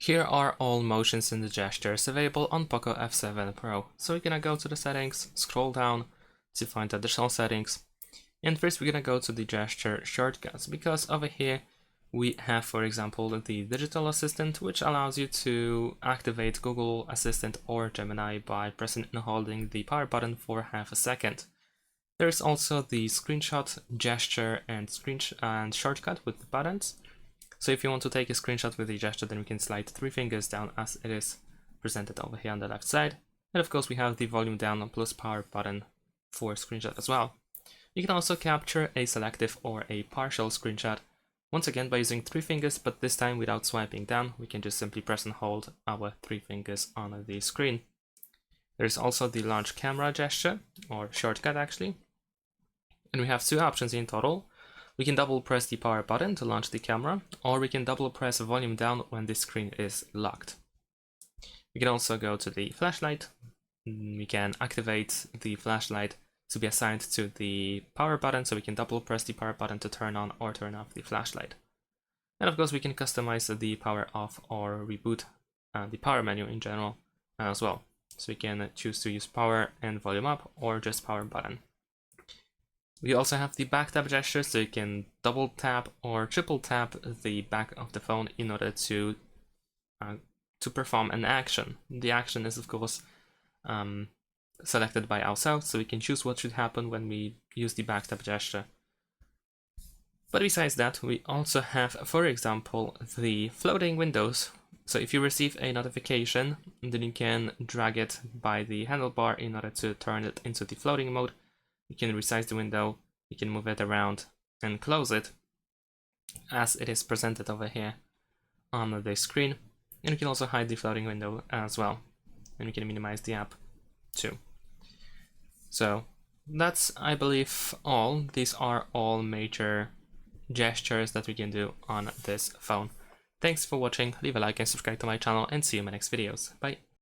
Here are all motions and the gestures available on POCO F7 Pro. So we're gonna go to the settings, scroll down to find additional settings. And first we're gonna go to the gesture shortcuts, because over here we have, for example, the digital assistant, which allows you to activate Google Assistant or Gemini by pressing and holding the power button for half a second. There's also the screenshot, gesture, and shortcut with the buttons. So if you want to take a screenshot with the gesture, then we can slide 3 fingers down as it is presented over here on the left side. And of course we have the volume down plus power button for screenshot as well. You can also capture a selective or a partial screenshot, once again by using 3 fingers, but this time without swiping down. We can just simply press and hold our 3 fingers on the screen. There's also the launch camera gesture, or shortcut actually. And we have 2 options in total. We can double press the power button to launch the camera, or we can double press volume down when the screen is locked. We can also go to the flashlight. We can activate the flashlight to be assigned to the power button, so we can double press the power button to turn on or turn off the flashlight. And of course we can customize the power off or reboot the power menu in general as well. So we can choose to use power and volume up or just power button. We also have the back tap gesture, so you can double tap or triple tap the back of the phone in order to perform an action. The action is of course selected by ourselves, so we can choose what should happen when we use the back tap gesture. But besides that, we also have, for example, the floating windows. So if you receive a notification, then you can drag it by the handlebar in order to turn it into the floating mode. You can resize the window, you can move it around and close it as it is presented over here on the screen. And you can also hide the floating window as well. And you can minimize the app too. So that's, I believe, all. These are all major gestures that we can do on this phone. Thanks for watching, leave a like and subscribe to my channel, and see you in my next videos. Bye!